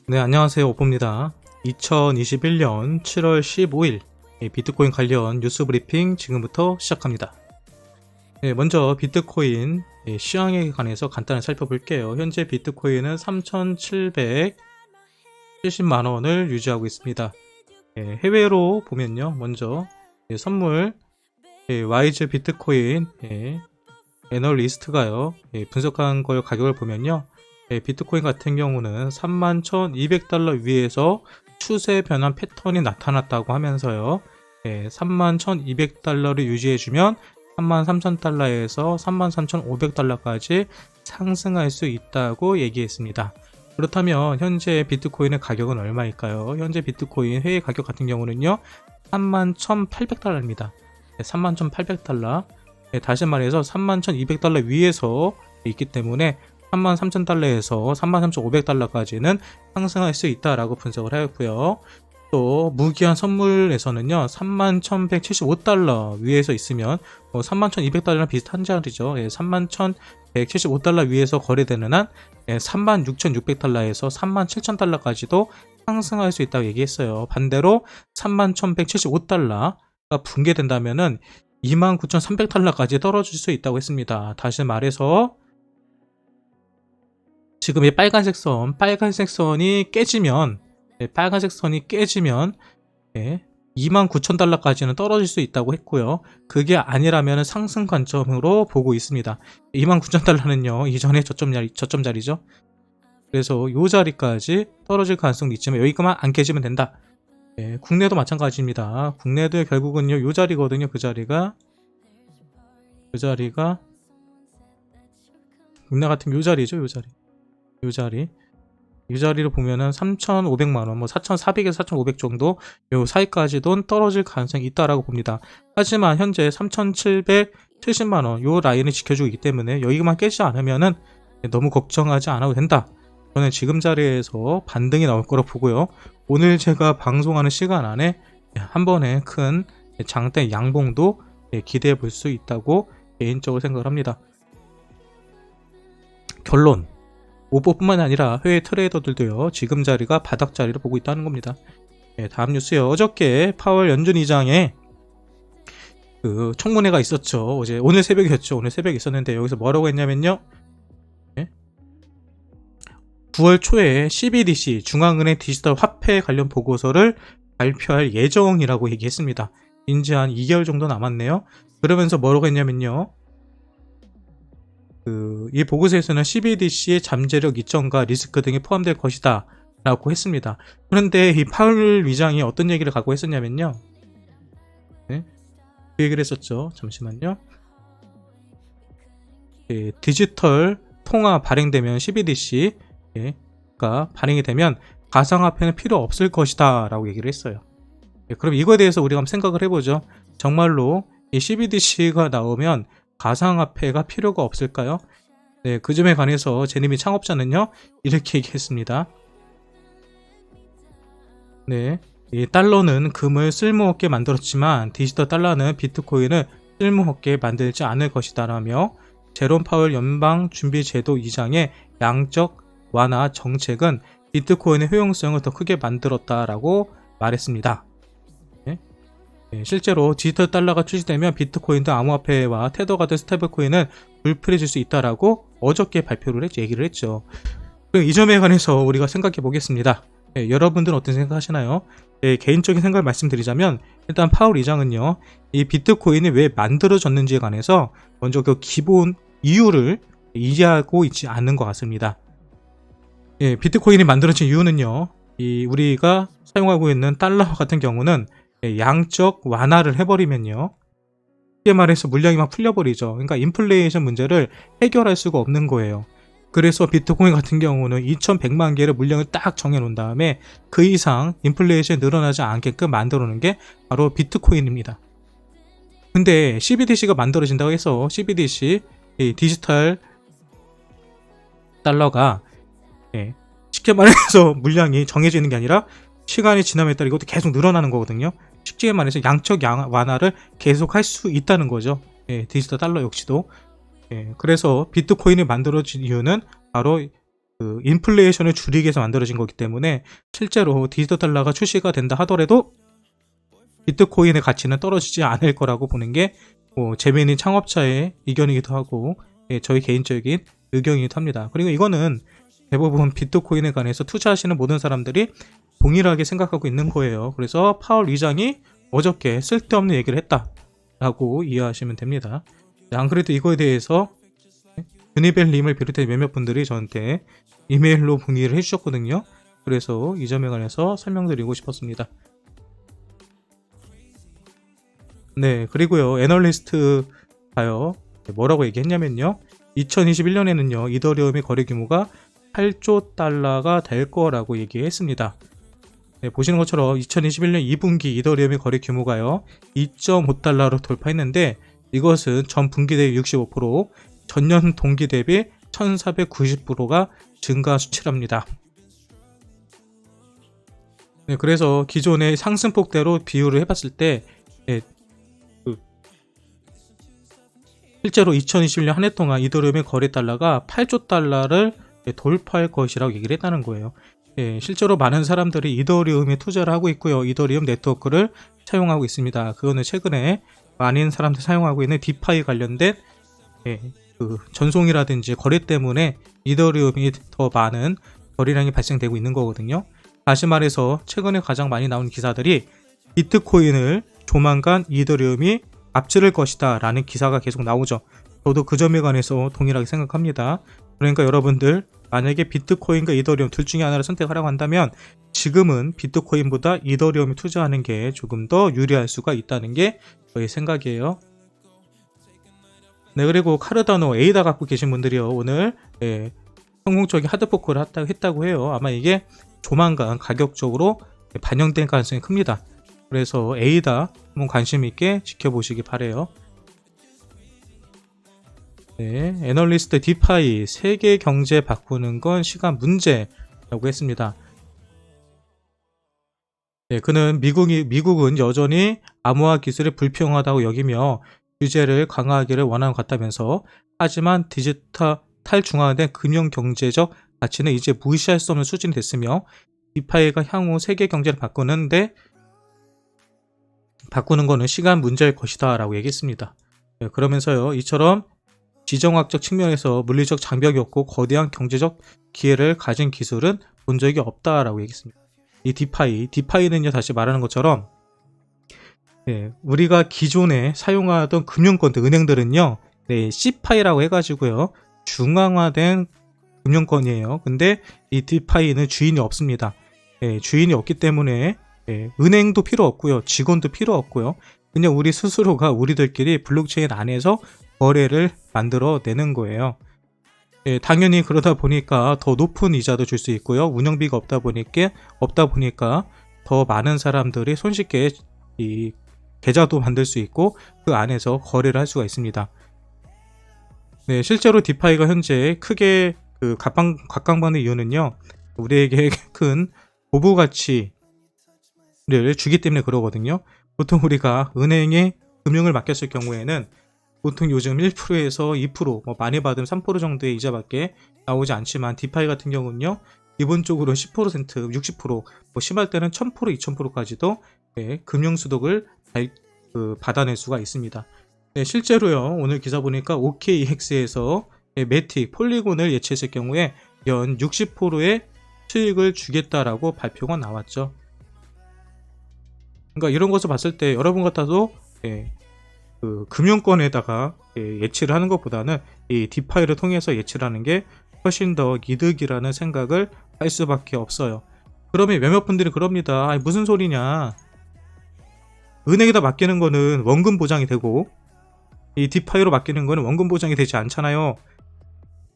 네, 안녕하세요. 오뽀입니다. 2021년 7월 15일 비트코인 관련 뉴스 브리핑 지금부터 시작합니다. 네, 먼저 비트코인 시황에 관해서 간단히 살펴볼게요. 현재 비트코인은 3,770만원을 유지하고 있습니다. 해외로 보면요. 먼저 선물 와이즈 비트코인 애널리스트가요. 분석한 걸 가격을 보면요. 비트코인 같은 경우는 31,200달러 위에서 추세 변환 패턴이 나타났다고 하면서요. 31,200달러를 유지해주면 33,000달러에서 33,500달러까지 상승할 수 있다고 얘기했습니다. 그렇다면 현재 비트코인의 가격은 얼마일까요? 현재 비트코인 해외 가격 같은 경우는요. 31,800달러입니다. 31,800달러. 다시 말해서 31,200달러 위에서 있기 때문에 33,000달러에서 33,500달러까지는 상승할 수 있다라고 분석을 하였고요. 또 무기한 선물에서는요. 31,175달러 위에서 있으면 31,200달러랑 비슷한 자리죠. 31,175달러 위에서 거래되는 한 36,600달러에서 37,000달러까지도 상승할 수 있다고 얘기했어요. 반대로 31,175달러가 붕괴된다면은 29,300달러까지 떨어질 수 있다고 했습니다. 다시 말해서 지금 이 빨간색 선이 깨지면, 빨간색 선이 깨지면 29,000달러까지는 떨어질 수 있다고 했고요. 그게 아니라면 상승 관점으로 보고 있습니다. 29,000달러는요, 이전에 저점 자리죠. 그래서 이 자리까지 떨어질 가능성도 있지만 여기만 안 깨지면 된다. 국내도 마찬가지입니다. 국내도 결국은요, 이 자리거든요. 그 자리가 국내 같은 요 자리죠. 이 자리를 보면은 3,500만원, 4,400에서 4,500 정도 요 사이까지도 떨어질 가능성이 있다라고 봅니다. 하지만 현재 3,770만원 요 라인을 지켜주고 있기 때문에 여기만 깨지지 않으면은 너무 걱정하지 않아도 된다. 저는 지금 자리에서 반등이 나올 거라 보고요. 오늘 제가 방송하는 시간 안에 한 번에 큰 장대 양봉도 기대해 볼 수 있다고 개인적으로 생각을 합니다. 결론. 오뽀뿐만 아니라 해외 트레이더들도요. 지금 자리가 바닥 자리를 보고 있다는 겁니다. 다음 뉴스요. 어저께 파월 연준 의장의 그 청문회가 있었죠. 오늘 새벽이었죠. 오늘 새벽에 있었는데 여기서 뭐라고 했냐면요. 9월 초에 CBDC 중앙은행 디지털 화폐 관련 보고서를 발표할 예정이라고 얘기했습니다. 인지 한 2개월 정도 남았네요. 그러면서 뭐라고 했냐면요. 이 보고서에서는 CBDC의 잠재력 이점과 리스크 등이 포함될 것이다 라고 했습니다. 그런데 이 파월 의장이 어떤 얘기를 갖고 했었냐면요. 그 얘기를 했었죠. 잠시만요. 디지털 통화 발행되면 CBDC가 발행이 되면 가상화폐는 필요 없을 것이다 라고 얘기를 했어요. 그럼 이거에 대해서 우리가 한번 생각을 해보죠. 정말로 이 CBDC가 나오면 가상화폐가 필요가 없을까요? 그 점에 관해서 제니미 창업자는요 이렇게 얘기했습니다. 이 달러는 금을 쓸모없게 만들었지만 디지털 달러는 비트코인을 쓸모없게 만들지 않을 것이다 라며 제롬 파월 연방준비제도 의장의 양적 완화 정책은 비트코인의 효용성을 더 크게 만들었다라고 말했습니다. 실제로 디지털 달러가 출시되면 비트코인도 암호화폐와 테더 같은 스테이블코인은 불필요해질 수 있다라고 어저께 얘기를 했죠. 이 점에 관해서 우리가 생각해 보겠습니다. 여러분들은 어떤 생각하시나요? 개인적인 생각을 말씀드리자면 일단 파월 의장은요, 이 비트코인이 왜 만들어졌는지에 관해서 먼저 그 기본 이유를 이해하고 있지 않는 것 같습니다. 비트코인이 만들어진 이유는요, 우리가 사용하고 있는 달러 같은 경우는 양적 완화를 해버리면요, 쉽게 말해서 물량이 막 풀려버리죠. 그러니까 인플레이션 문제를 해결할 수가 없는 거예요. 그래서 비트코인 같은 경우는 2,100만 개를 물량을 딱 정해놓은 다음에 그 이상 인플레이션이 늘어나지 않게끔 만들어 놓은 게 바로 비트코인입니다. 근데 CBDC가 만들어진다고 해서 CBDC 디지털 달러가 쉽게 말해서 물량이 정해져 있는 게 아니라 시간이 지남에 따라 이것도 계속 늘어나는 거거든요. 쉽게 말해서 양적 완화를 계속 할 수 있다는 거죠. 디지털 달러 역시도. 그래서 비트코인이 만들어진 이유는 바로 그 인플레이션을 줄이기 위해서 만들어진 거기 때문에 실제로 디지털 달러가 출시가 된다 하더라도 비트코인의 가치는 떨어지지 않을 거라고 보는 게 재미있는 창업자의 의견이기도 하고 저희 개인적인 의견이기도 합니다. 그리고 이거는 대부분 비트코인에 관해서 투자하시는 모든 사람들이 동일하게 생각하고 있는 거예요. 그래서 파월 의장이 어저께 쓸데없는 얘기를 했다라고 이해하시면 됩니다. 안 그래도 이거에 대해서 유니벨님을 비롯해 몇몇 분들이 저한테 이메일로 문의를 해주셨거든요. 그래서 이 점에 관해서 설명드리고 싶었습니다. 네, 그리고요, 애널리스트가요, 뭐라고 얘기했냐면요, 2021년에는요, 이더리움의 거래 규모가 8조 달러가 될 거라고 얘기했습니다. 네, 보시는 것처럼 2021년 2분기 이더리움의 거래 규모가요, 2.5달러로 돌파했는데, 이것은 전 분기 대비 65%, 전년 동기 대비 1490%가 증가 수치랍니다. 네, 그래서 기존의 상승폭대로 비율을 해봤을 때, 실제로 2021년 한 해 동안 이더리움의 거래 달러가 8조 달러를 돌파할 것이라고 얘기를 했다는 거예요. 실제로 많은 사람들이 이더리움에 투자를 하고 있고요. 이더리움 네트워크를 사용하고 있습니다. 그거는 최근에 많은 사람들이 사용하고 있는 디파이 관련된 그 전송이라든지 거래 때문에 이더리움이 더 많은 거래량이 발생되고 있는 거거든요. 다시 말해서 최근에 가장 많이 나온 기사들이 비트코인을 조만간 이더리움이 앞지를 것이다 라는 기사가 계속 나오죠. 저도 그 점에 관해서 동일하게 생각합니다. 그러니까 여러분들 만약에 비트코인과 이더리움 둘 중에 하나를 선택하라고 한다면 지금은 비트코인보다 이더리움에 투자하는 게 조금 더 유리할 수가 있다는 게 저의 생각이에요. 네, 그리고 카르다노 에이다 갖고 계신 분들이요, 오늘 성공적인 하드포크를 했다고 해요. 아마 이게 조만간 가격적으로 반영될 가능성이 큽니다. 그래서 에이다 한번 관심 있게 지켜보시기 바래요. 네, 애널리스트 디파이 세계 경제 바꾸는 건 시간 문제라고 했습니다. 네, 그는 미국은 여전히 암호화 기술이 불평하다고 여기며 규제를 강화하기를 원하는 것 같다면서, 하지만 디지털 탈중앙화된 금융 경제적 가치는 이제 무시할 수 없는 수준이 됐으며 디파이가 향후 세계 경제를 바꾸는 거는 시간 문제일 것이다 라고 얘기했습니다. 네, 그러면서요, 이처럼 지정학적 측면에서 물리적 장벽이 없고 거대한 경제적 기회를 가진 기술은 본 적이 없다라고 얘기했습니다. 이 디파이는요, 다시 말하는 것처럼 우리가 기존에 사용하던 금융권들, 은행들은요, C파이라고 해가지고요, 중앙화된 금융권이에요. 근데 이 디파이는 주인이 없습니다. 주인이 없기 때문에 은행도 필요 없고요, 직원도 필요 없고요, 그냥 우리 스스로가 우리들끼리 블록체인 안에서 거래를 만들어내는 거예요. 당연히 그러다 보니까 더 높은 이자도 줄 수 있고요, 운영비가 없다 보니까 더 많은 사람들이 손쉽게 이 계좌도 만들 수 있고 그 안에서 거래를 할 수가 있습니다. 네, 실제로 디파이가 현재 크게 각광받는 이유는요, 우리에게 큰 보부 가치를 주기 때문에 그러거든요. 보통 우리가 은행에 금융을 맡겼을 경우에는 보통 요즘 1%에서 2%, 많이 받으면 3% 정도의 이자밖에 나오지 않지만, 디파이 같은 경우는요, 기본적으로 10%, 60%, 심할 때는 1000%, 2000%까지도 금융소득을 받아낼 수가 있습니다. 네, 실제로요, 오늘 기사 보니까 OKEX에서 매틱, 폴리곤을 예치했을 경우에 연 60%의 수익을 주겠다라고 발표가 나왔죠. 그러니까 이런 것을 봤을 때 여러분 같아도 금융권에다가 예치를 하는 것보다는 이 디파이를 통해서 예치를 하는 게 훨씬 더 이득이라는 생각을 할 수밖에 없어요. 그러면 몇몇 분들이 그럽니다. 아니, 무슨 소리냐, 은행에다 맡기는 거는 원금 보장이 되고 이 디파이로 맡기는 거는 원금 보장이 되지 않잖아요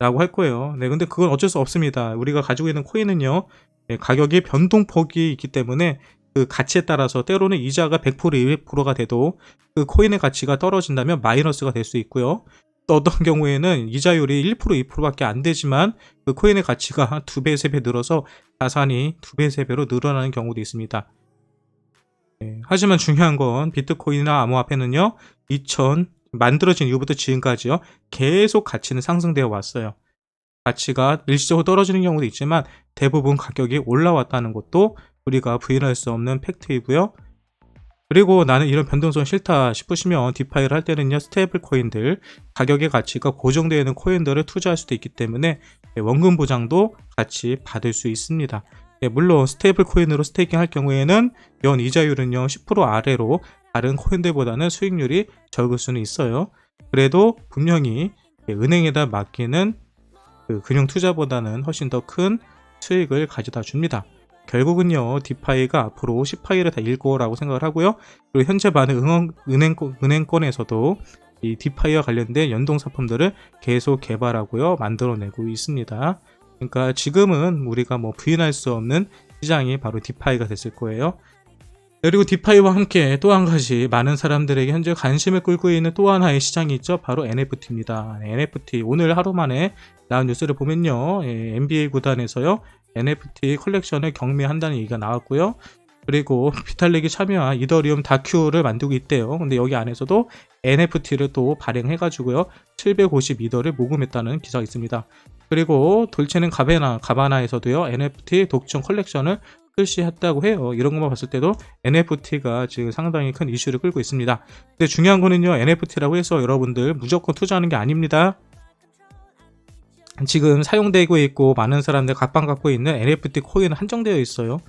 라고 할 거예요. 네, 근데 그건 어쩔 수 없습니다. 우리가 가지고 있는 코인은요, 가격이 변동폭이 있기 때문에 그 가치에 따라서 때로는 이자가 100%, 200%가 돼도 그 코인의 가치가 떨어진다면 마이너스가 될 수 있고요. 또 어떤 경우에는 이자율이 1%, 2%밖에 안 되지만 그 코인의 가치가 2배, 3배 늘어서 자산이 2배, 3배로 늘어나는 경우도 있습니다. 하지만 중요한 건 비트코인이나 암호화폐는요, 만들어진 이후부터 지금까지요, 계속 가치는 상승되어 왔어요. 가치가 일시적으로 떨어지는 경우도 있지만 대부분 가격이 올라왔다는 것도 우리가 부인할 수 없는 팩트이고요. 그리고 나는 이런 변동성 싫다 싶으시면 디파이를 할 때는요, 스테이블 코인들, 가격의 가치가 고정되어 있는 코인들을 투자할 수도 있기 때문에 원금 보장도 같이 받을 수 있습니다. 물론 스테이블 코인으로 스테이킹 할 경우에는 연 이자율은요 10% 아래로 다른 코인들보다는 수익률이 적을 수는 있어요. 그래도 분명히 은행에다 맡기는 그 금융 투자보다는 훨씬 더 큰 수익을 가져다 줍니다. 결국은요, 디파이가 앞으로 10파이를 다 일 거라고 생각을 하고요. 그리고 현재 많은 은행권에서도 이 디파이와 관련된 연동 상품들을 계속 개발하고요, 만들어내고 있습니다. 그러니까 지금은 우리가 뭐 부인할 수 없는 시장이 바로 디파이가 됐을 거예요. 그리고 디파이와 함께 또 한 가지 많은 사람들에게 현재 관심을 끌고 있는 또 하나의 시장이 있죠. 바로 NFT입니다. NFT 오늘 하루 만에 나온 뉴스를 보면요, NBA 구단에서요 NFT 컬렉션을 경매한다는 얘기가 나왔고요. 그리고 비탈릭이 참여한 이더리움 다큐를 만들고 있대요. 근데 여기 안에서도 NFT를 또 발행해가지고요 752더를 모금했다는 기사가 있습니다. 그리고 돌체는 가바나에서도요 NFT 독점 컬렉션을 출시했다고 해요. 이런 것만 봤을 때도 NFT가 지금 상당히 큰 이슈를 끌고 있습니다. 근데 중요한 거는요, NFT라고 해서 여러분들 무조건 투자하는 게 아닙니다. 지금 사용되고 있고 많은 사람들 각방 갖고 있는 NFT 코인은 한정되어 있어요.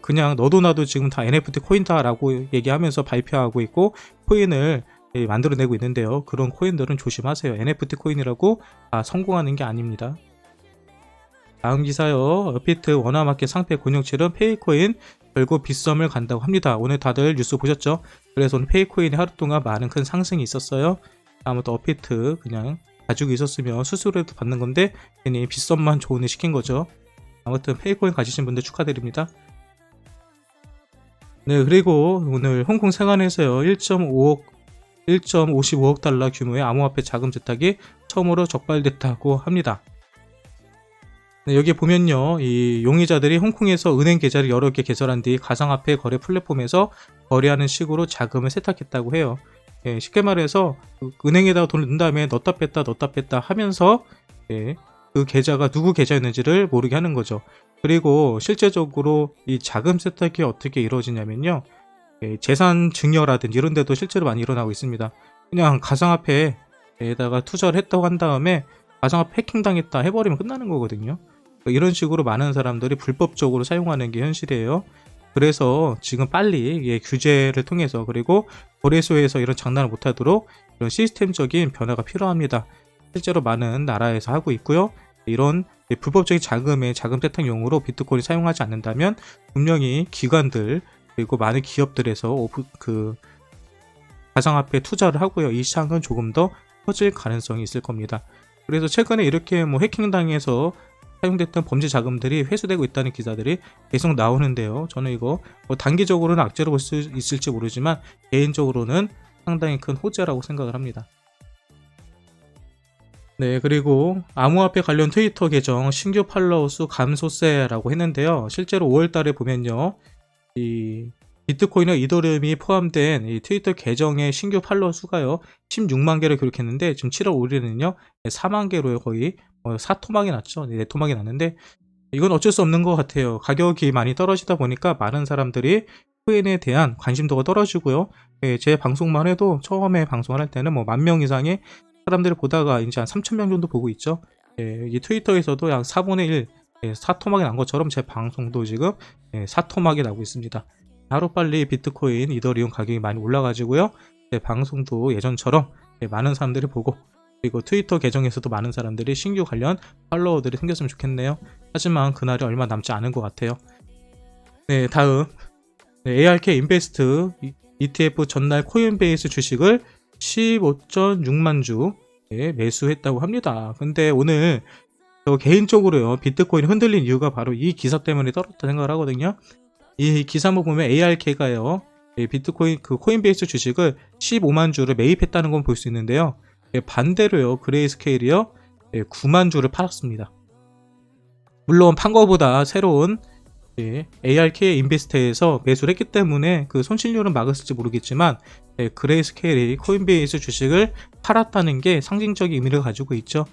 그냥 너도 나도 지금 다 NFT 코인다라고 얘기하면서 발표하고 있고 코인을 만들어내고 있는데요. 그런 코인들은 조심하세요. NFT 코인이라고 성공하는 게 아닙니다. 다음 기사요. 업비트 원화마켓 상패 곤욕치른 페이코인 결국 빗썸을 간다고 합니다. 오늘 다들 뉴스 보셨죠? 그래서 오늘 페이코인이 하루 동안 많은 큰 상승이 있었어요. 아무튼 업비트 그냥 가지고 있었으면 수수료도 받는 건데 괜히 빗썸만 좋은 일 시킨 거죠. 아무튼 페이코인 가지신 분들 축하드립니다. 네, 그리고 오늘 홍콩 세관에서요 1.55억 달러 규모의 암호화폐 자금 세탁이 처음으로 적발됐다고 합니다. 네, 여기 보면요, 이 용의자들이 홍콩에서 은행 계좌를 여러 개 개설한 뒤 가상화폐 거래 플랫폼에서 거래하는 식으로 자금을 세탁했다고 해요. 쉽게 말해서 은행에다가 돈을 넣은 다음에 넣었다 뺐다 하면서 그 계좌가 누구 계좌였는지를 모르게 하는 거죠. 그리고 실제적으로 이 자금 세탁이 어떻게 이루어지냐면요, 재산 증여라든지 이런 데도 실제로 많이 일어나고 있습니다. 그냥 가상화폐에다가 투자를 했다고 한 다음에 가상화폐 해킹당했다 해버리면 끝나는 거거든요. 이런 식으로 많은 사람들이 불법적으로 사용하는 게 현실이에요. 그래서 지금 빨리 규제를 통해서 그리고 거래소에서 이런 장난을 못하도록 이런 시스템적인 변화가 필요합니다. 실제로 많은 나라에서 하고 있고요. 이런 불법적인 자금 세탁용으로 비트코인을 사용하지 않는다면 분명히 기관들 그리고 많은 기업들에서 가상화폐 투자를 하고요. 이 시장은 조금 더 커질 가능성이 있을 겁니다. 그래서 최근에 이렇게 해킹당해서 사용됐던 범죄 자금들이 회수되고 있다는 기사들이 계속 나오는데요. 저는 이거 단기적으로는 악재로 볼 수 있을지 모르지만 개인적으로는 상당히 큰 호재라고 생각을 합니다. 네, 그리고 암호화폐 관련 트위터 계정 신규 팔로워 수 감소세라고 했는데요. 실제로 5월달에 보면요, 이 비트코인과 이더리움이 포함된 이 트위터 계정의 신규 팔로워 수가요 16만 개를 기록했는데 지금 7월 5일에는요 4만 개로 거의 4토막이 났죠. 네, 토막이 났는데 이건 어쩔 수 없는 것 같아요. 가격이 많이 떨어지다 보니까 많은 사람들이 코인에 대한 관심도가 떨어지고요. 제 방송만 해도 처음에 방송을 할 때는 10,000명 이상의 사람들을 보다가 이제 한 3,000명 정도 보고 있죠. 이 트위터에서도 약 4분의 1 4토막이 난 것처럼 제 방송도 지금 4토막이 나고 있습니다. 하루빨리 비트코인, 이더리움 가격이 많이 올라가지고요. 제 방송도 예전처럼 많은 사람들이 보고 그리고 트위터 계정에서도 많은 사람들이 신규 관련 팔로워들이 생겼으면 좋겠네요. 하지만 그날이 얼마 남지 않은 것 같아요. 네, 다음 ARK 인베스트 ETF 전날 코인베이스 주식을 15.6만 주 매수했다고 합니다. 근데 오늘 저 개인적으로요 비트코인이 흔들린 이유가 바로 이 기사 때문에 떨어졌다 생각을 하거든요. 이 기사 한번 보면 ARK가요 비트코인 코인베이스 주식을 15만 주를 매입했다는 건 볼 수 있는데요. 반대로요 그레이스케일이요 9만 주를 팔았습니다. 물론 판 거보다 새로운 ARK 인베스트에서 매수를 했기 때문에 그 손실률은 막았을지 모르겠지만 그레이스케일이 코인베이스 주식을 팔았다는 게 상징적인 의미를 가지고 있죠.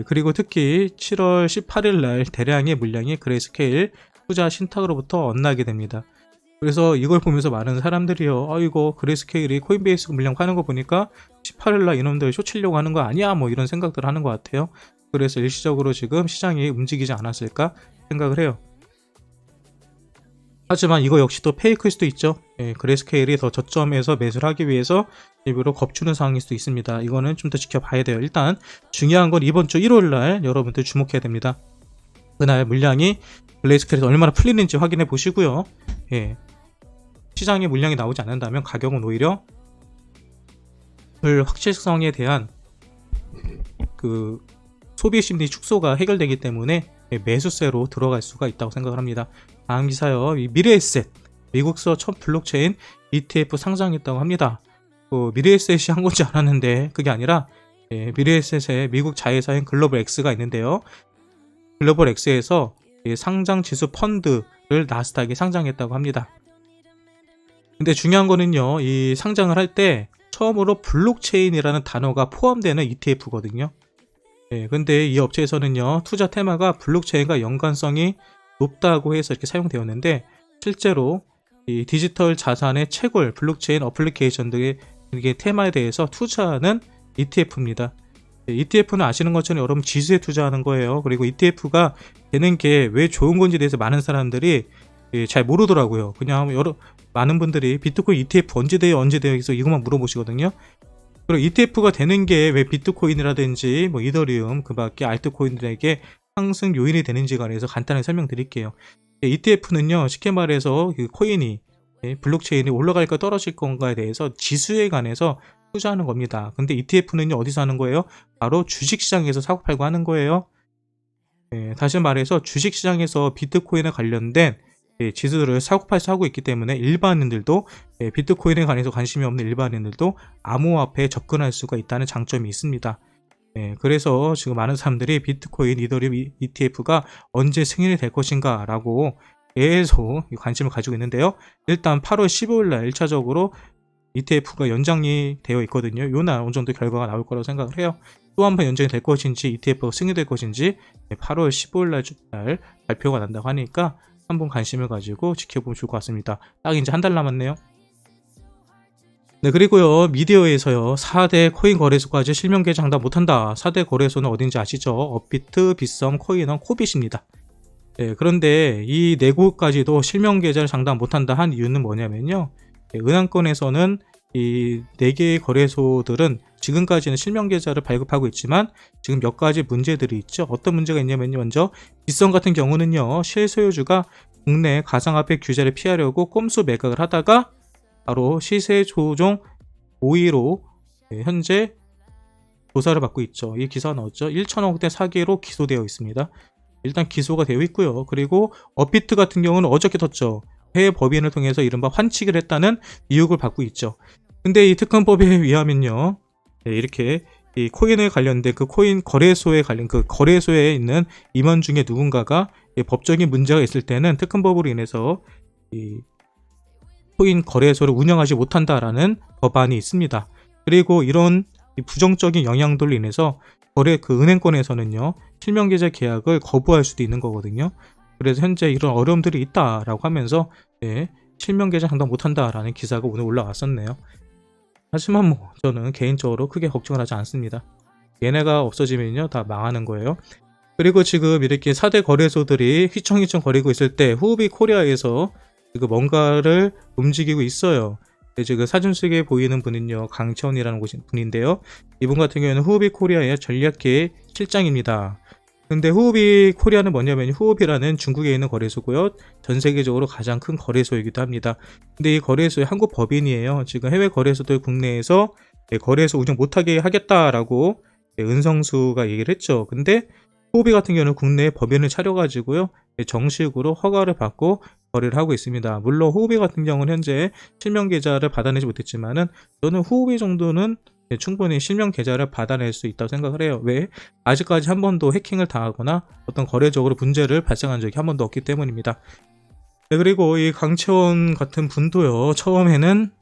그리고 특히 7월 18일 날 대량의 물량이 그레이스케일 투자 신탁으로부터 엇나게 됩니다. 그래서 이걸 보면서 많은 사람들이요, 이거 그레이스케일이 코인베이스 물량 파는 거 보니까 18일 날 이놈들 쇼치려고 하는 거 아니야, 뭐 이런 생각들을 하는 것 같아요. 그래서 일시적으로 지금 시장이 움직이지 않았을까 생각을 해요. 하지만 이거 역시 또 페이크일 수도 있죠. 그레이스케일이 더 저점에서 매수를 하기 위해서 일부러 겁주는 상황일 수도 있습니다. 이거는 좀 더 지켜봐야 돼요. 일단 중요한 건 이번 주 1월 날 여러분들 주목해야 됩니다. 그날 물량이 그레이스케일에서 얼마나 풀리는지 확인해 보시고요. 시장에 물량이 나오지 않는다면 가격은 오히려 불확실성에 대한 그 소비 심리 축소가 해결되기 때문에 매수세로 들어갈 수가 있다고 생각을 합니다. 다음 기사요. 이 미래에셋, 미국서 첫 블록체인 ETF 상장했다고 합니다. 미래에셋이 한 건지 알았는데 그게 아니라 미래에셋의 미국 자회사인 글로벌 X가 있는데요. 글로벌 X에서 상장 지수 펀드를 나스닥에 상장했다고 합니다. 근데 중요한 거는요, 이 상장을 할 때 처음으로 블록체인이라는 단어가 포함되는 ETF거든요. 근데 이 업체에서는요, 투자 테마가 블록체인과 연관성이 높다고 해서 이렇게 사용되었는데, 실제로 이 디지털 자산의 채굴, 블록체인 어플리케이션 등의 테마에 대해서 투자하는 ETF입니다. ETF는 아시는 것처럼 여러분 지수에 투자하는 거예요. 그리고 ETF가 되는 게 왜 좋은 건지에 대해서 많은 사람들이 잘 모르더라고요. 그냥 많은 분들이 비트코인 ETF 언제 돼요? 해서 이것만 물어보시거든요. 그리고 ETF가 되는 게 왜 비트코인이라든지 뭐 이더리움 그 밖에 알트코인들에게 상승 요인이 되는지 관해서 간단하게 설명드릴게요. ETF는요, 쉽게 말해서 그 코인이 블록체인이 올라갈까 떨어질 건가에 대해서 지수에 관해서 투자하는 겁니다. 근데 ETF는요, 어디서 하는 거예요? 바로 주식시장에서 사고팔고 하는 거예요. 다시 말해서 주식시장에서 비트코인에 관련된 지수를 사고팔수 하고 있기 때문에 일반인들도 비트코인에 관해서 관심이 없는 일반인들도 암호화폐에 접근할 수가 있다는 장점이 있습니다. 그래서 지금 많은 사람들이 비트코인, 이더리움 ETF가 언제 승인이 될 것인가 라고 계속 관심을 가지고 있는데요. 일단 8월 15일 날 1차적으로 ETF가 연장이 되어 있거든요. 요날 어느 정도 결과가 나올 거라고 생각을 해요. 또 한 번 연장이 될 것인지 ETF가 승인될 것인지 8월 15일 날 발표가 난다고 하니까 한번 관심을 가지고 지켜보면 좋을 것 같습니다. 딱 이제 한 달 남았네요. 그리고요, 미디어에서요, 4대 코인 거래소까지 실명 계좌 장담 못한다. 4대 거래소는 어딘지 아시죠? 업비트, 빗썸, 코인원, 코빗입니다. 그런데 이 4곳까지도 실명 계좌를 장담 못한다 한 이유는 뭐냐면요, 은행권에서는 이 4개의 거래소들은 지금까지는 실명 계좌를 발급하고 있지만 지금 몇 가지 문제들이 있죠. 어떤 문제가 있냐면요, 먼저 빗썸 같은 경우는요, 실소유주가 국내 가상화폐 규제를 피하려고 꼼수 매각을 하다가 바로 시세 조종 고의로 현재 조사를 받고 있죠. 이 기사가 나왔죠. 1천억대 사기로 기소되어 있습니다. 일단 기소가 되어 있고요. 그리고 업비트 같은 경우는 어저께 떴죠. 해외 법인을 통해서 이른바 환치기를 했다는 의혹을 받고 있죠. 근데 이 특검법에 의하면요, 이렇게 이 코인에 관련된 그 코인 거래소에 관련 그 거래소에 있는 임원 중에 누군가가 법적인 문제가 있을 때는 특검법으로 인해서 이 코인 거래소를 운영하지 못한다라는 법안이 있습니다. 그리고 이런 부정적인 영향들로 인해서 그 은행권에서는요, 실명계좌 계약을 거부할 수도 있는 거거든요. 그래서 현재 이런 어려움들이 있다라고 하면서 실명계좌 장담 못한다라는 기사가 오늘 올라왔었네요. 하지만 뭐 저는 개인적으로 크게 걱정을 하지 않습니다. 얘네가 없어지면요, 다 망하는 거예요. 그리고 지금 이렇게 4대 거래소들이 휘청휘청 거리고 있을 때 후오비 코리아에서 뭔가를 움직이고 있어요. 지금 사진 속에 보이는 분은요, 강채원이라는 분인데요. 이분 같은 경우에는 후오비 코리아의 전략계 실장입니다. 근데 후오비 코리아는 뭐냐면 후오비라는 중국에 있는 거래소고요. 전 세계적으로 가장 큰 거래소이기도 합니다. 근데 이 거래소의 한국 법인이에요. 지금 해외 거래소들 국내에서 거래소 운영 못하게 하겠다라고 은성수가 얘기를 했죠. 근데 후오비 같은 경우는 국내에 법인을 차려가지고요, 정식으로 허가를 받고 거래를 하고 있습니다. 물론 후오비 같은 경우는 현재 실명 계좌를 받아내지 못했지만은 저는 후오비 정도는 충분히 실명 계좌를 받아낼 수 있다고 생각을 해요. 왜? 아직까지 한 번도 해킹을 당하거나 어떤 거래적으로 문제를 발생한 적이 한 번도 없기 때문입니다. 그리고 이 강채원 같은 분도요, 처음에는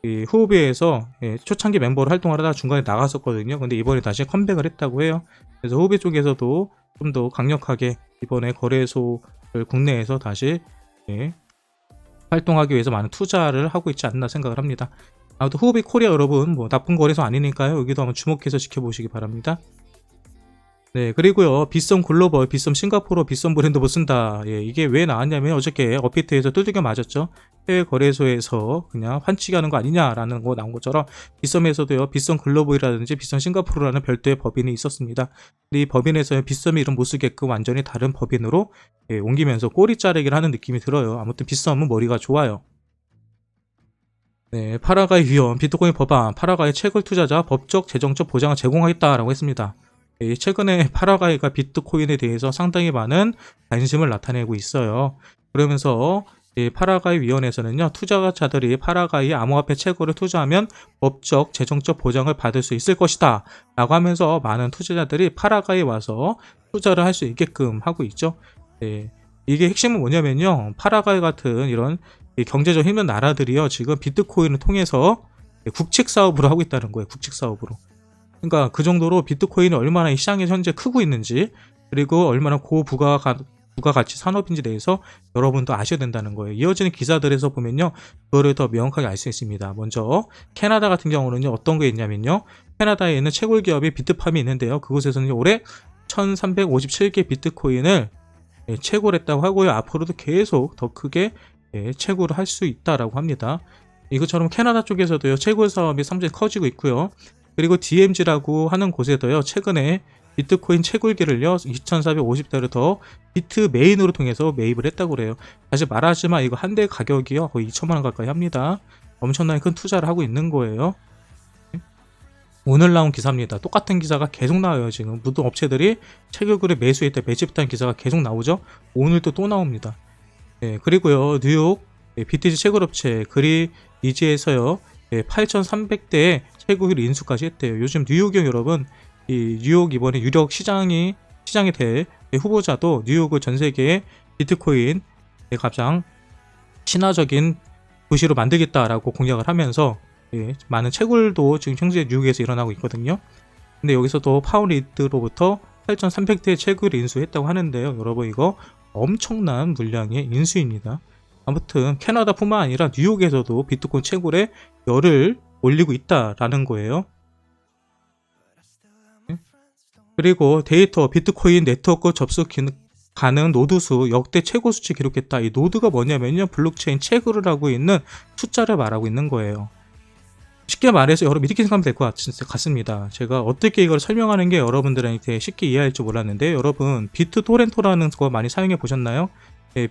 이 후오비에서 초창기 멤버로 활동하다가 중간에 나갔었거든요. 근데 이번에 다시 컴백을 했다고 해요. 그래서 후오비 쪽에서도 좀 더 강력하게 이번에 거래소를 국내에서 다시 활동하기 위해서 많은 투자를 하고 있지 않나 생각을 합니다. 아무튼 후오비 코리아 여러분, 뭐 나쁜 거래소 아니니까요. 여기도 한번 주목해서 지켜보시기 바랍니다. 네, 그리고요, 빗썸 글로벌, 빗썸 싱가포르, 빗썸 브랜드 못 쓴다. 이게 왜 나왔냐면 어저께 업비트에서 두들겨 맞았죠. 해외 거래소에서 그냥 환치기 하는 거 아니냐라는 거 나온 것처럼 빗썸에서도요, 빗썸 글로벌이라든지 빗썸 싱가포르라는 별도의 법인이 있었습니다. 근데 이 법인에서 빗썸 이름 못 쓰게끔 완전히 다른 법인으로 옮기면서 꼬리 자르기를 하는 느낌이 들어요. 아무튼 빗썸은 머리가 좋아요. 네, 파라가이 위원, 비트코인 법안, 파라가이 채굴 투자자 법적, 재정적 보장을 제공하겠다라고 했습니다. 최근에 파라가이가 비트코인에 대해서 상당히 많은 관심을 나타내고 있어요. 그러면서 파라가이 위원회에서는요, 투자자들이 파라가이 암호화폐 채굴을 투자하면 법적, 재정적 보장을 받을 수 있을 것이다 라고 하면서 많은 투자자들이 파라가이에 와서 투자를 할 수 있게끔 하고 있죠. 이게 핵심은 뭐냐면요, 파라가이 같은 이런 경제적 힘든 나라들이요, 지금 비트코인을 통해서 국책 사업을 하고 있다는 거예요. 국책 사업으로. 그러니까 그 정도로 비트코인이 얼마나 이 시장에 현재 크고 있는지, 그리고 얼마나 부가가치 산업인지 대해서 여러분도 아셔야 된다는 거예요. 이어지는 기사들에서 보면요, 그거를 더 명확하게 알 수 있습니다. 먼저 캐나다 같은 경우는요, 어떤 게 있냐면요, 캐나다에 있는 채굴 기업이 비트팜이 있는데요, 그곳에서는 올해 1357개 비트코인을 채굴했다고 하고요, 앞으로도 계속 더 크게 채굴을 할 수 있다라고 합니다. 이것처럼 캐나다 쪽에서도요, 채굴 사업이 상당히 커지고 있고요. 그리고 DMZ라고 하는 곳에도요, 최근에 비트코인 채굴기를요, 2,450대를 더 비트 메인으로 통해서 매입을 했다고 그래요. 다시 말하지만 이거 한 대 가격이요, 거의 2천만원 가까이 합니다. 엄청나게 큰 투자를 하고 있는 거예요. 오늘 나온 기사입니다. 똑같은 기사가 계속 나와요. 지금 모든 업체들이 채굴기를 매수했다, 매집했다는 기사가 계속 나오죠. 오늘도 또 나옵니다. 그리고요, 뉴욕 BTC 채굴업체 그리이지에서요, 8,300대의 채굴 인수까지 했대요. 요즘 뉴욕이요, 여러분, 이 뉴욕 이번에 유력 시장이 될 후보자도 뉴욕을 전 세계의 비트코인 가장 친화적인 도시로 만들겠다라고 공약을 하면서 많은 채굴도 지금 현재 뉴욕에서 일어나고 있거든요. 근데 여기서도 파운리드로부터 8,300대 채굴 인수했다고 하는데요, 여러분, 이거 엄청난 물량의 인수입니다. 아무튼 캐나다뿐만 아니라 뉴욕에서도 비트코인 채굴에 열을 올리고 있다라는 거예요. 그리고 데이터 비트코인 네트워크 접속 가능 노드 수 역대 최고 수치 기록했다. 이 노드가 뭐냐면요, 블록체인 채굴을 하고 있는 숫자를 말하고 있는 거예요. 쉽게 말해서 여러분 이렇게 생각하면 될 것 같습니다. 제가 어떻게 이걸 설명하는 게 여러분들한테 쉽게 이해할 줄 몰랐는데, 여러분 비트토렌토라는 거 많이 사용해 보셨나요?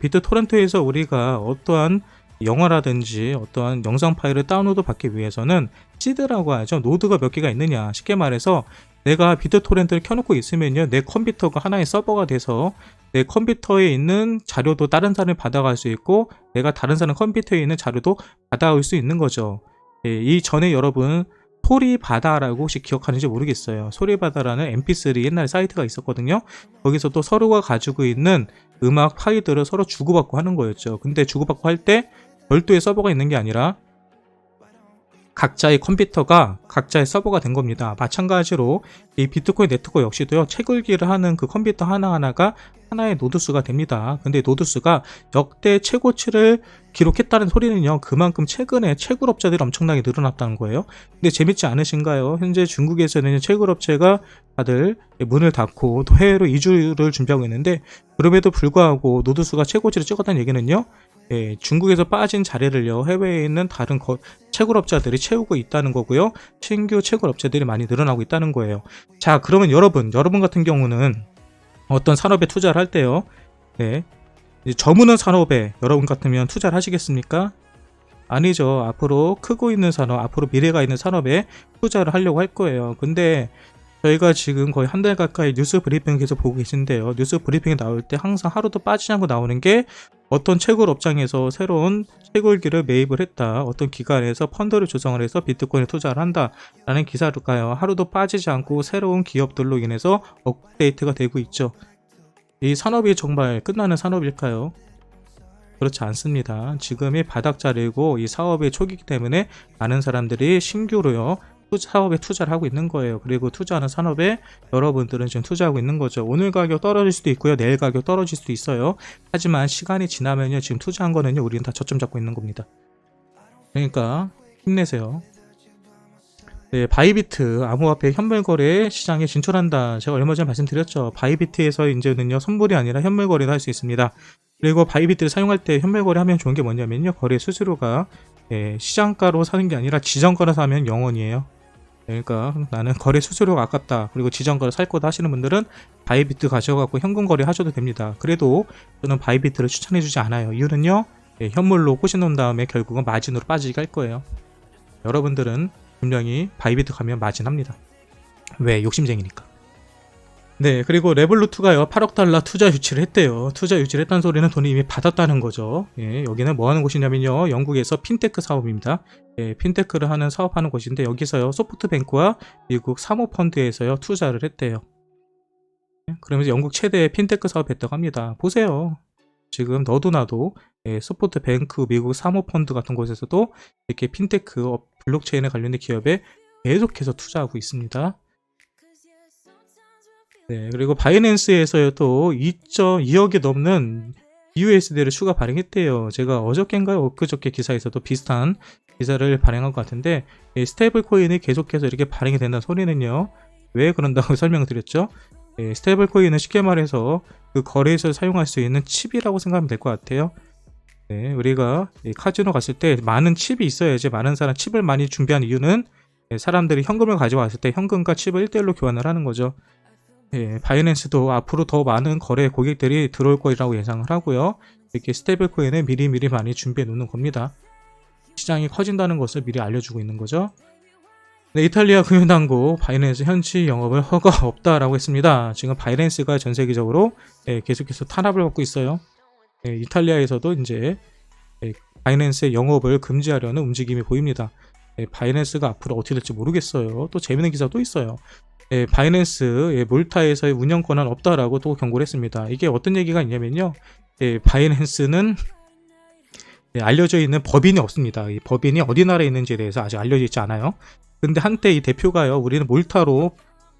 비트토렌토에서 우리가 어떠한 영화라든지 어떠한 영상 파일을 다운로드 받기 위해서는 시드라고 하죠. 노드가 몇 개가 있느냐. 쉽게 말해서 내가 비트토렌트를 켜놓고 있으면요, 내 컴퓨터가 하나의 서버가 돼서 내 컴퓨터에 있는 자료도 다른 사람이 받아갈 수 있고, 내가 다른 사람 컴퓨터에 있는 자료도 받아올 수 있는 거죠. 이 전에 여러분 소리바다라고 혹시 기억하는지 모르겠어요. 소리바다라는 mp3 옛날에 사이트가 있었거든요. 거기서 또 서로가 가지고 있는 음악 파일들을 서로 주고받고 하는 거였죠. 근데 주고받고 할 때 별도의 서버가 있는 게 아니라 각자의 컴퓨터가 각자의 서버가 된 겁니다. 마찬가지로 이 비트코인 네트워크 역시도요, 채굴기를 하는 그 컴퓨터 하나하나가 하나의 노드수가 됩니다. 근데 노드수가 역대 최고치를 기록했다는 소리는요, 그만큼 최근에 채굴업자들이 엄청나게 늘어났다는 거예요. 근데 재밌지 않으신가요? 현재 중국에서는 채굴업체가 다들 문을 닫고 또 해외로 이주를 준비하고 있는데, 그럼에도 불구하고 노드수가 최고치를 찍었다는 얘기는요, 중국에서 빠진 자리를요, 해외에 있는 다른 채굴업자들이 채우고 있다는 거고요. 신규 채굴업체들이 많이 늘어나고 있다는 거예요. 자, 그러면 여러분 같은 경우는 어떤 산업에 투자를 할 때요, 저무는 산업에 여러분 같으면 투자를 하시겠습니까? 아니죠. 앞으로 크고 있는 산업, 앞으로 미래가 있는 산업에 투자를 하려고 할 거예요. 근데 저희가 지금 거의 한 달 가까이 뉴스 브리핑을 계속 보고 계신데요, 뉴스 브리핑이 나올 때 항상 하루도 빠지지 않고 나오는 게 어떤 채굴 업장에서 새로운 채굴기를 매입을 했다, 어떤 기관에서 펀드를 조성을 해서 비트코인에 투자를 한다 라는 기사일까요. 하루도 빠지지 않고 새로운 기업들로 인해서 업데이트가 되고 있죠. 이 산업이 정말 끝나는 산업일까요? 그렇지 않습니다. 지금이 바닥자리고 이 사업의 초기이기 때문에 많은 사람들이 신규로요 사업에 투자를 하고 있는 거예요. 그리고 투자하는 산업에 여러분들은 지금 투자하고 있는 거죠. 오늘 가격 떨어질 수도 있고요. 내일 가격 떨어질 수도 있어요. 하지만 시간이 지나면요. 지금 투자한 거는요. 우리는 다 저점 잡고 있는 겁니다. 그러니까 힘내세요. 네, 바이비트 암호화폐 현물거래 시장에 진출한다. 제가 얼마 전에 말씀드렸죠. 바이비트에서 이제는요. 선물이 아니라 현물거래도 할 수 있습니다. 그리고 바이비트를 사용할 때 현물거래 하면 좋은 게 뭐냐면요. 거래 수수료가 시장가로 사는 게 아니라 지정가로 사면 0원이에요. 그러니까 나는 거래 수수료가 아깝다. 그리고 지정가로 살 거다 하시는 분들은 바이비트 가셔갖고 현금 거래 하셔도 됩니다. 그래도 저는 바이비트를 추천해주지 않아요. 이유는요. 현물로 꼬셔놓은 다음에 결국은 마진으로 빠지게 할 거예요. 여러분들은 분명히 바이비트 가면 마진합니다. 왜? 욕심쟁이니까. 네, 그리고 레볼루트가요 8억 달러 투자 유치를 했대요. 투자 유치를 했다는 소리는 돈을 이미 받았다는 거죠. 여기는 뭐 하는 곳이냐면요, 영국에서 핀테크 사업입니다. 핀테크를 하는 사업하는 곳인데 여기서요 소프트뱅크와 미국 사모펀드에서요 투자를 했대요. 그러면서 영국 최대의 핀테크 사업 했다고 합니다. 보세요. 지금 너도 나도 소프트뱅크, 미국 사모펀드 같은 곳에서도 이렇게 핀테크, 블록체인에 관련된 기업에 계속해서 투자하고 있습니다. 네, 그리고 바이낸스에서요 또 2.2억이 넘는 USD를 추가 발행했대요. 제가 어저께인가요? 엊그저께 기사에서도 비슷한 기사를 발행한 것 같은데 스테이블 코인이 계속해서 이렇게 발행이 된다는 소리는요. 왜 그런다고 설명을 드렸죠? 스테이블 코인은 쉽게 말해서 그 거래에서 사용할 수 있는 칩이라고 생각하면 될 것 같아요. 네, 우리가 카지노 갔을 때 많은 칩이 있어야지. 많은 사람 칩을 많이 준비한 이유는 사람들이 현금을 가져왔을 때 현금과 칩을 1대1로 교환을 하는 거죠. 바이낸스도 앞으로 더 많은 거래 고객들이 들어올 거라고 예상을 하고요. 이렇게 스테이블 코인을 미리미리 많이 준비해 놓는 겁니다. 시장이 커진다는 것을 미리 알려주고 있는 거죠. 네, 이탈리아 금융당국 바이낸스 현지 영업을 허가 없다라고 했습니다. 지금 바이낸스가 전 세계적으로 계속해서 탄압을 받고 있어요. 이탈리아에서도 이제 바이낸스의 영업을 금지하려는 움직임이 보입니다. 바이낸스가 앞으로 어떻게 될지 모르겠어요. 또 재밌는 기사 또 있어요. 바이낸스 몰타에서의 운영권은 없다라고 또 경고를 했습니다. 이게 어떤 얘기가 있냐면요. 바이낸스는 알려져 있는 법인이 없습니다. 이 법인이 어디 나라에 있는지에 대해서 아직 알려져 있지 않아요. 근데 한때 이 대표가요, 우리는 몰타로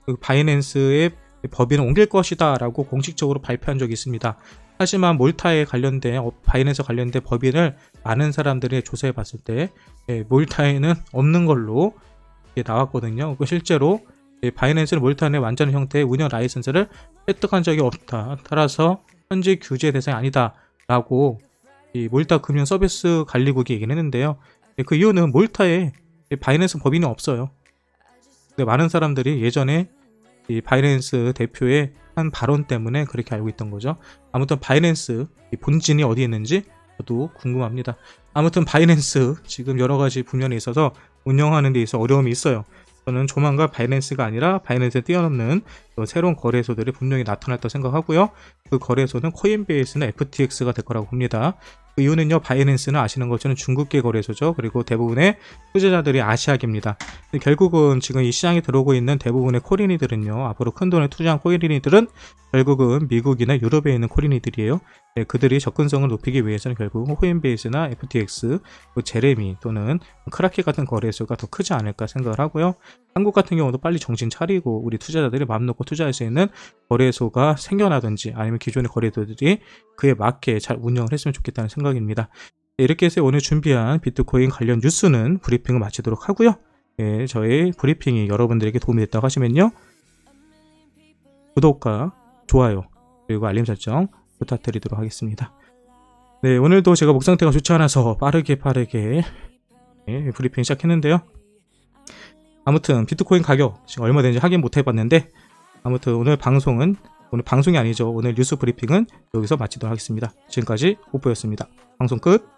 그 바이낸스의 법인을 옮길 것이다 라고 공식적으로 발표한 적이 있습니다. 하지만 몰타에 관련된 바이낸스 관련된 법인을 많은 사람들이 조사해 봤을 때 몰타에는 없는 걸로 나왔거든요. 실제로 바이낸스는 몰타 내 완전 형태의 운영 라이선스를 획득한 적이 없다. 따라서 현지 규제 대상이 아니다 라고 이 몰타 금융 서비스 관리국이 얘기를 했는데요. 그 이유는 몰타에 바이낸스 법인이 없어요. 근데 많은 사람들이 예전에 이 바이낸스 대표의 한 발언 때문에 그렇게 알고 있던 거죠. 아무튼 바이낸스 본진이 어디에 있는지 저도 궁금합니다. 아무튼 바이낸스 지금 여러 가지 분면에 있어서 운영하는 데 있어서 어려움이 있어요. 저는 조만간 바이낸스가 아니라 바이낸스에 뛰어넘는 새로운 거래소들이 분명히 나타났다고 생각하고요. 그 거래소는 코인베이스나 FTX가 될 거라고 봅니다. 그 이유는요, 바이낸스는 아시는 것처럼 중국계 거래소죠. 그리고 대부분의 투자자들이 아시아계입니다. 결국은 지금 이 시장에 들어오고 있는 대부분의 코린이들은요, 앞으로 큰 돈을 투자한 코린이들은 결국은 미국이나 유럽에 있는 코린이들이에요. 그들이 접근성을 높이기 위해서는 결국 코인베이스나 FTX, 제레미 또는 크라키 같은 거래소가 더 크지 않을까 생각을 하고요. 한국 같은 경우도 빨리 정신 차리고 우리 투자자들이 마음 놓고 투자할 수 있는 거래소가 생겨나든지 아니면 기존의 거래소들이 그에 맞게 잘 운영을 했으면 좋겠다는 생각입니다. 이렇게 해서 오늘 준비한 비트코인 관련 뉴스는 브리핑을 마치도록 하고요. 저의 브리핑이 여러분들에게 도움이 됐다고 하시면요, 구독과 좋아요 그리고 알림 설정 부탁드리도록 하겠습니다. 네, 오늘도 제가 목 상태가 좋지 않아서 빠르게 브리핑 시작했는데요. 아무튼 비트코인 가격 지금 얼마 되는지 확인 못 해봤는데, 아무튼 오늘 방송이 아니죠. 오늘 뉴스 브리핑은 여기서 마치도록 하겠습니다. 지금까지 오뽀였습니다. 방송 끝.